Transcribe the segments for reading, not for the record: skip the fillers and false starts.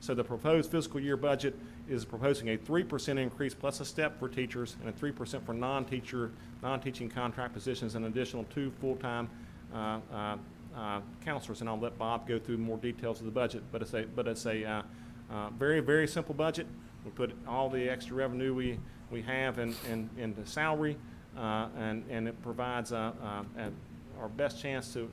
So the proposed fiscal year budget is proposing a 3% increase plus a step for teachers and a 3% for non-teaching contract positions, and an additional 2 full-time counselors. And I'll let Bob go through more details of the budget, but it's a very, very simple budget. We put all the extra revenue we have into salary, and it provides our best chance to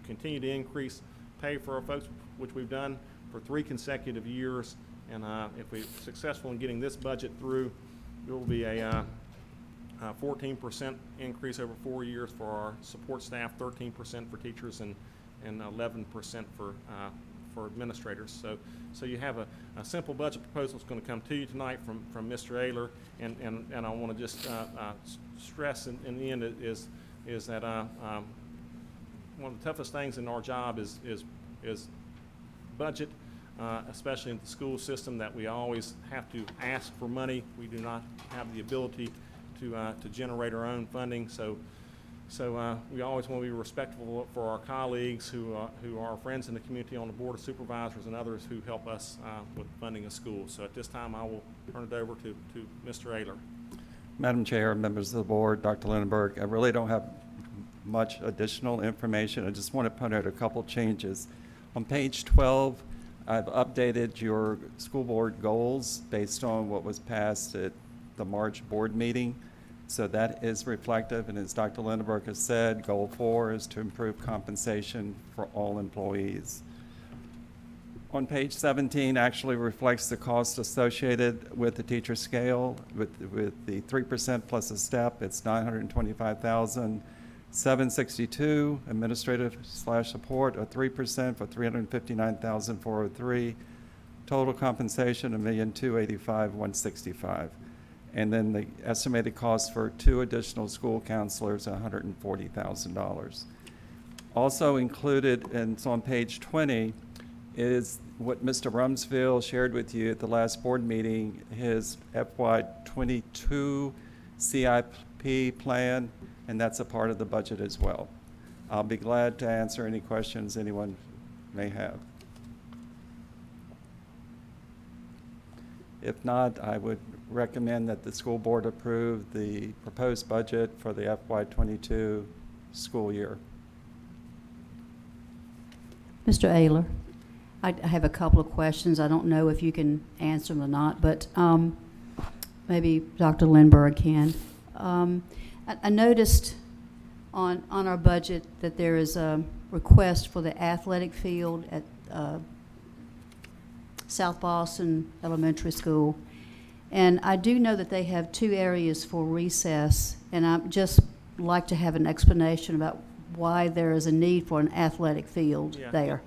continue to increase pay for our folks, which we've done for 3 consecutive years. And if we're successful in getting this budget through, it will be a 14% increase over 4 years for our support staff, 13% for teachers, and 11% for administrators. So you have a simple budget proposal that's going to come to you tonight from Mr. Ayler, and I want to just stress in the end is that one of the toughest things in our job is budget, especially in the school system, that we always have to ask for money. We do not have the ability to generate our own funding. So we always want to be respectful for our colleagues who are friends in the community on the Board of Supervisors and others who help us with funding a school. So at this time, I will turn it over to Mr. Ayler. Madam Chair, members of the board, Dr. Lindenberg, I really don't have much additional information. I just want to point out a couple changes. On page 12, I've updated your school board goals based on what was passed at the March board meeting. So that is reflective, and as Dr. Lindenberg has said, goal 4 is to improve compensation for all employees. On page 17 actually reflects the cost associated with the teacher scale. With the 3% plus a step, it's $925,762. Administrative/support, a 3% for $359,403. Total compensation, $1,285,165. And then the estimated cost for 2 additional school counselors, $140,000. Also included, and it's on page 20, is what Mr. Rumsfeld shared with you at the last board meeting, his FY22 CIP plan, and that's a part of the budget as well. I'll be glad to answer any questions anyone may have. If not, I would recommend that the school board approve the proposed budget for the FY22 school year. Mr. Ayler, I have a couple of questions. I don't know if you can answer them or not, but maybe Dr. Lindbergh can. I noticed on our budget that there is a request for the athletic field at South Boston Elementary School. And I do know that they have 2 areas for recess, and I'd just like to have an explanation about why there is a need for an athletic field there.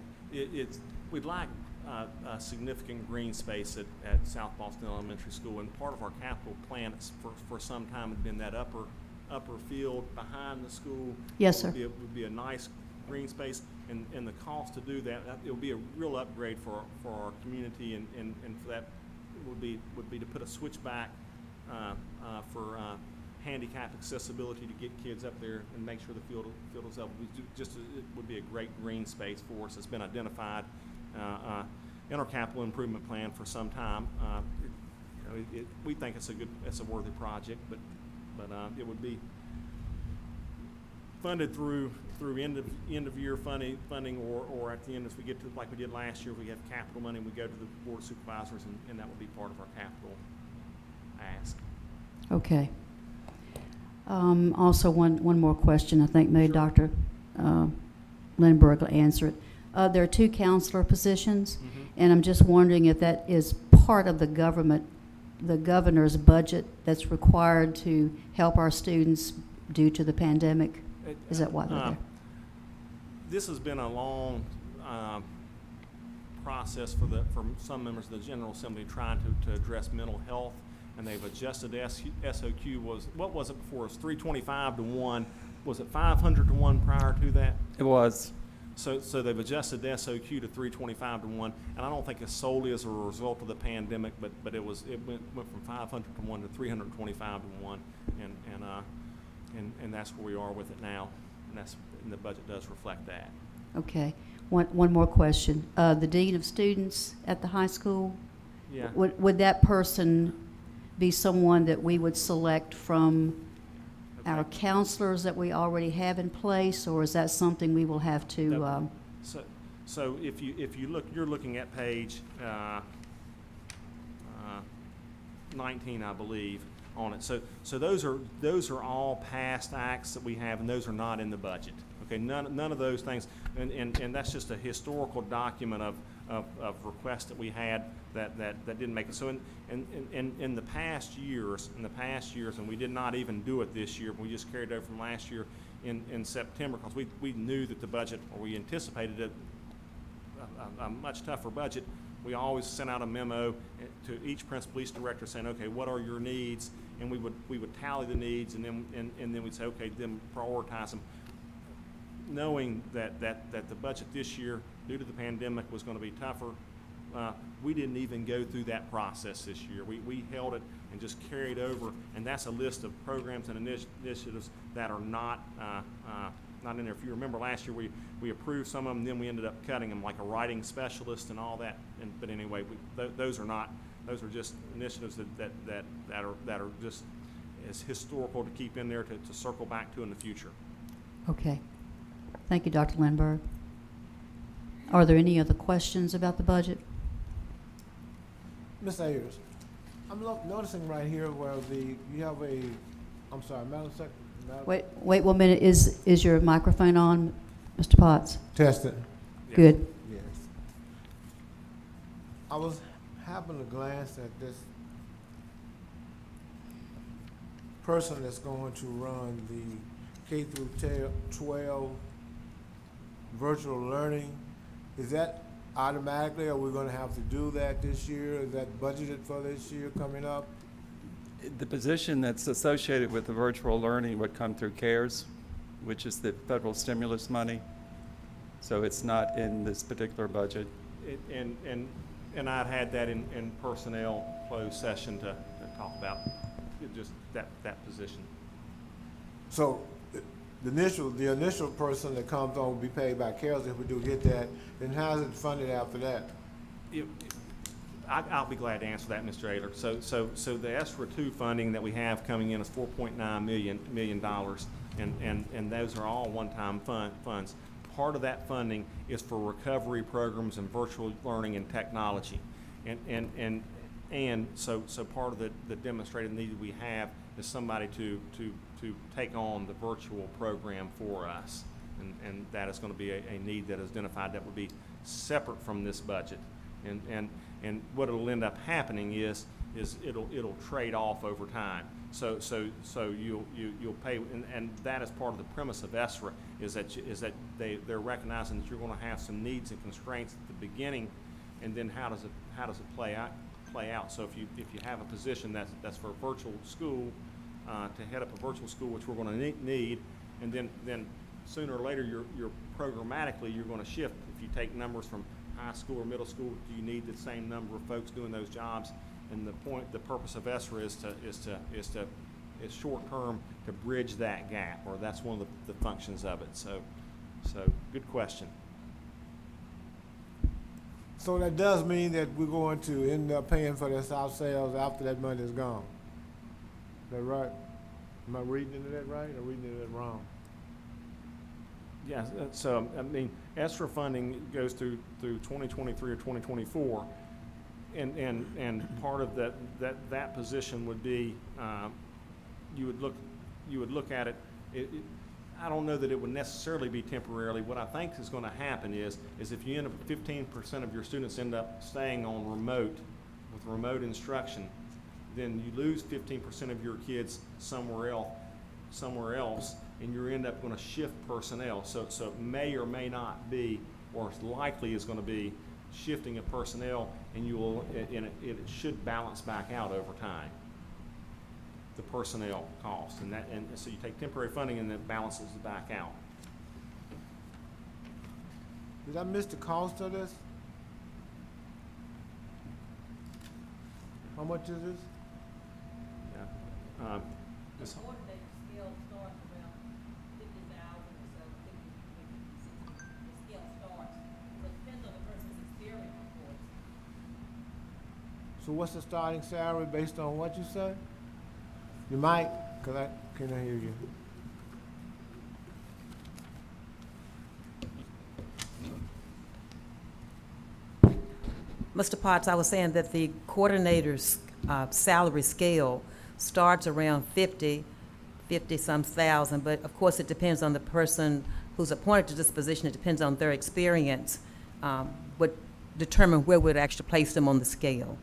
We'd like a significant green space at South Boston Elementary School, and part of our capital plan for some time had been that upper field behind the school. Yes, sir. It would be a nice green space, and the cost to do that, it would be a real upgrade for our community, and for that would be to put a switchback for handicap accessibility to get kids up there and make sure the field is up. It would be a great green space for us. It's been identified in our capital improvement plan for some time. We think it's a worthy project, but it would be funded through end of year funding, or at the end, if we get to like we did last year, we have capital money, we go to the Board of Supervisors, and that will be part of our capital ask. Okay. Also, one more question. I think maybe Dr. Lindbergh will answer it. There are 2 counselor positions, and I'm just wondering if that is part of the governor's budget that's required to help our students due to the pandemic. Is that why they're there? This has been a long process for some members of the General Assembly trying to address mental health, and they've adjusted the SOQ. What was it before? It was 325 to 1. Was it 500 to 1 prior to that? It was. So they've adjusted the SOQ to 325 to 1, and I don't think it's solely as a result of the pandemic, but it went from 500 to 1 to 325 to 1, and that's where we are with it now, and the budget does reflect that. Okay. One more question. The dean of students at the high school, Yeah. would that person be someone that we would select from our Okay. counselors that we already have in place, or is that something we will have to, That- So if you look, you're looking at page 19, I believe, on it. So those are all past acts that we have, and those are not in the budget. Okay, none of those things, and that's just a historical document of requests that we had that didn't make it. So in the past years, and we did not even do it this year, but we just carried it over from last year in September, because we knew that the budget, or we anticipated a much tougher budget. We always sent out a memo to each principal, each director, saying, okay, what are your needs? And we would tally the needs, and then we'd say, okay, then prioritize them, knowing that the budget this year, due to the pandemic, was going to be tougher. We didn't even go through that process this year. We held it and just carried over, and that's a list of programs and initiatives that are not in there. If you remember last year, we approved some of them, then we ended up cutting them, like a writing specialist and all that. But anyway, those are not. Those are just initiatives that are just as historical to keep in there to circle back to in the future. okay. Thank you, Dr. Lindberg. Are there any other questions about the budget? Ms. Ayers, I'm noticing right here where you have I'm sorry, Madam Secretary. Wait 1 minute. Is your microphone on, Mr. Potts? Test it. Yes. Good. Yes. I was having a glance at this person that's going to run the K through 12 virtual learning. Is that automatically, are we going to have to do that this year? Is that budgeted for this year coming up? The position that's associated with the virtual learning would come through CARES, which is the federal stimulus money. So it's not in this particular budget. And I'd had that in personnel closed session to talk about just that position. So the initial person that comes on will be paid by CARES if we do get that. Then how's it funded after that? I'll be glad to answer that, Mr. Ayler. So the ESRA 2 funding that we have coming in is $4.9 million, and those are all one-time funds. Part of that funding is for recovery programs and virtual learning and technology, and so part of the demonstrated need we have is somebody to take on the virtual program for us, and that is going to be a need that is identified that would be separate from this budget, and what it'll end up happening is it'll trade off over time. So you'll pay, and that is part of the premise of ESRA is that they're recognizing that you're going to have some needs and constraints at the beginning, and then how does it play out? So if you have a position that's for a virtual school, to head up a virtual school, which we're going to need, and then sooner or later you're programmatically you're going to shift. If you take numbers from high school or middle school, do you need the same number of folks doing those jobs? And the purpose of ESRA is short term to bridge that gap, or that's one of the functions of it. So good question. So that does mean that we're going to end up paying for this ourselves after that money is gone. Is that right? Am I reading into that right or reading into that wrong? Yeah, so I mean, ESRA funding goes through 2023 or 2024, and part of that position would be you would look at it. I don't know that it would necessarily be temporarily. What I think is going to happen is if you end up 15% of your students end up staying on remote with remote instruction, then you lose 15% of your kids somewhere else, and you end up going to shift personnel. So it may or may not be, or it's likely is going to be shifting of personnel, and it should balance back out over time, the personnel cost, and so you take temporary funding and it balances it back out. Did I miss the cost of this? How much is this? Yeah. Ms. Hall. Coordinator scale starts around 50,000 or so, 50, 60. The scale starts So what's the starting salary based on what you say? You might, cause I cannot hear you. Mr. Potts, I was saying that the coordinator's salary scale starts around 50-some thousand, but of course it depends on the person who's appointed to this position. It depends on their experience, would determine where we'd actually place them on the scale.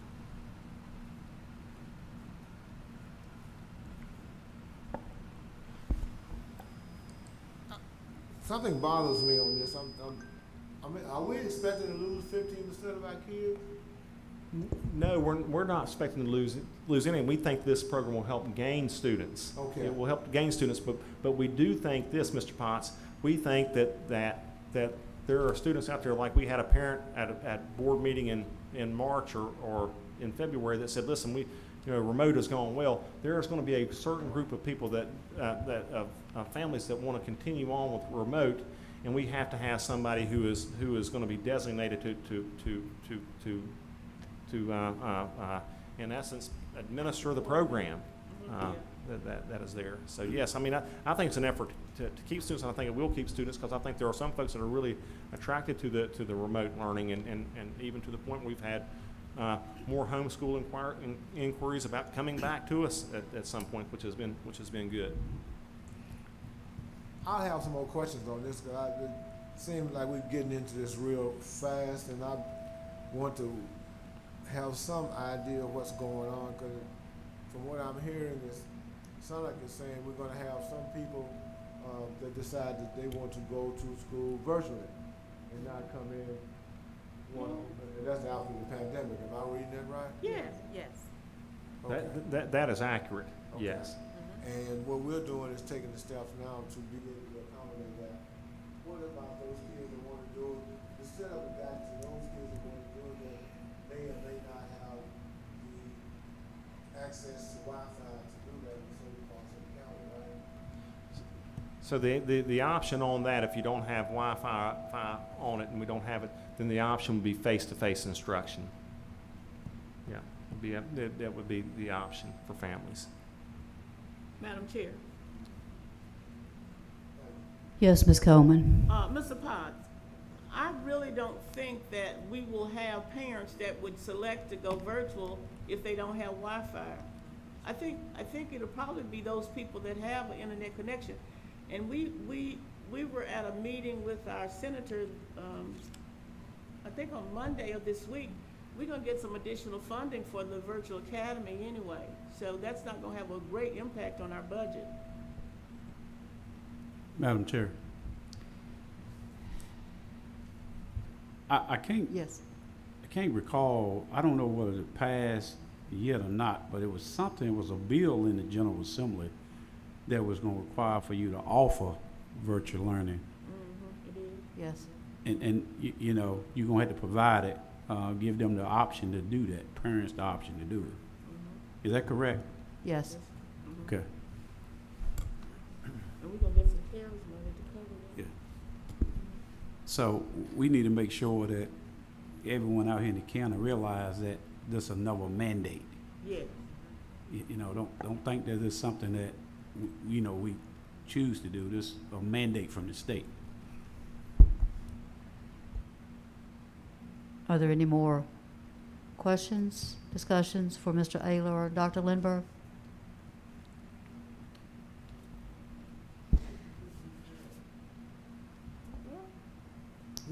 Something bothers me on this. I mean, are we expecting to lose 15% of our kids? No, we're not expecting to lose any. We think this program will help gain students. Okay. It will help gain students, but we do think this, Mr. Potts. We think that there are students out there, like we had a parent at board meeting in March or in February that said, listen, remote has gone well. There's going to be a certain group of people that families that want to continue on with remote, and we have to have somebody who is going to be designated to in essence administer the program that is there. So yes, I mean I think it's an effort to keep students, and I think it will keep students, because I think there are some folks that are really attracted to the remote learning, and even to the point we've had more homeschool inquiries about coming back to us at some point, which has been good. I'll have some more questions on this, because it seems like we're getting into this real fast, and I want to have some idea of what's going on, because from what I'm hearing, it sounds like it's saying we're going to have some people that decide that they want to go to school virtually and not come in. And that's after the pandemic. Am I reading that right? Yes. Yes. Okay. That is accurate. Okay. Yes. And what we're doing is taking the steps now to be able to accommodate that. What about those kids that want to do it? The setup of that to those kids that want to do it that may or may not have the access to Wi-Fi to do that in certain parts of the county, right? So the option on that, if you don't have Wi-Fi on it and we don't have it, then the option would be face-to-face instruction. Yeah, that would be the option for families. Madam Chair. Yes, Ms. Coleman. Mr. Potts, I really don't think that we will have parents that would select to go virtual if they don't have Wi-Fi. I think it'll probably be those people that have an internet connection. And we were at a meeting with our senator, I think on Monday of this week. We're gonna get some additional funding for the virtual academy anyway. So that's not gonna have a great impact on our budget. Madam Chair. I can't recall, I don't know whether it passed yet or not, but it was something, it was a bill in the General Assembly that was gonna require for you to offer virtual learning. It is. Yes. And you're gonna have to provide it, give them the option to do that, parents the option to do it. Is that correct? Yes. Okay. And we're gonna get some CARES money to cover that. Yeah. So we need to make sure that everyone out here in the county realize that this is another mandate. Yeah. Don't think that this is something that, we choose to do. This is a mandate from the state. Are there any more questions, discussions for Mr. Ayler or Dr. Lindberg?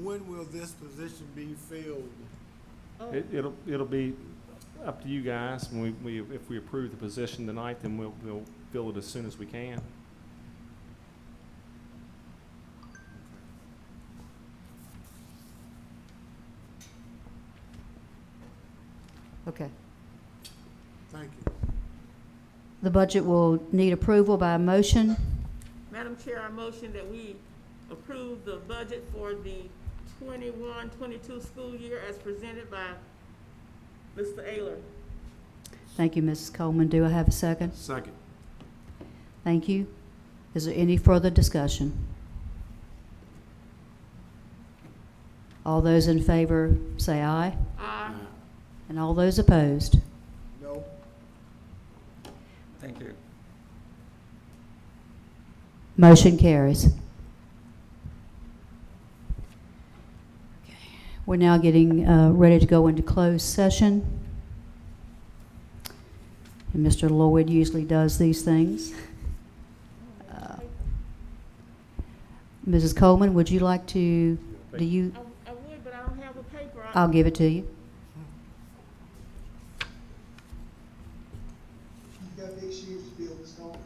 When will this position be filled? It'll be up to you guys. When if we approve the position tonight, then we'll fill it as soon as we can. Okay. Thank you. The budget will need approval by a motion. Madam Chair, I motion that we approve the budget for the 21-22 school year as presented by Mr. Ayler. Thank you, Mrs. Coleman. Do I have a second? Second. Thank you. Is there any further discussion? All those in favor say aye. Aye. And all those opposed? No. Thank you. Motion carries. We're now getting ready to go into closed session. And Mr. Lloyd usually does these things. Mrs. Coleman, would you like to, do you, I would, but I don't have a paper. I'll give it to you. You've got big shoes to fill, Ms. Coleman.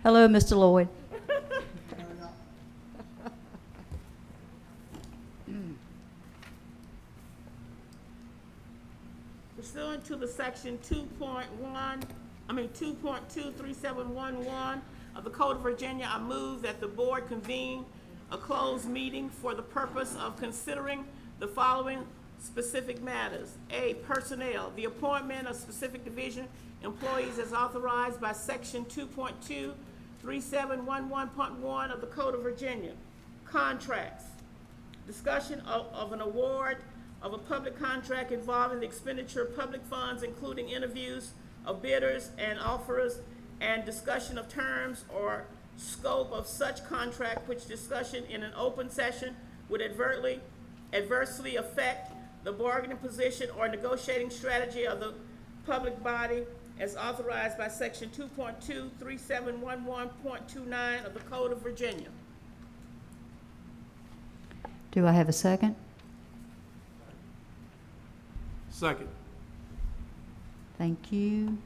Hello, Mr. Lloyd. Fair enough. Pursuant to the section 2.23711 of the Code of Virginia, I move that the board convene a closed meeting for the purpose of considering the following specific matters. A, personnel, the appointment of specific division employees as authorized by section 2.23711.1 of the Code of Virginia. Contracts, discussion of an award of a public contract involving the expenditure of public funds, including interviews of bidders and offerers, and discussion of terms or scope of such contract, which discussion in an open session would adversely affect the bargaining position or negotiating strategy of the public body as authorized by section 2.23711.29 of the Code of Virginia. Do I have a second? Second. Thank you.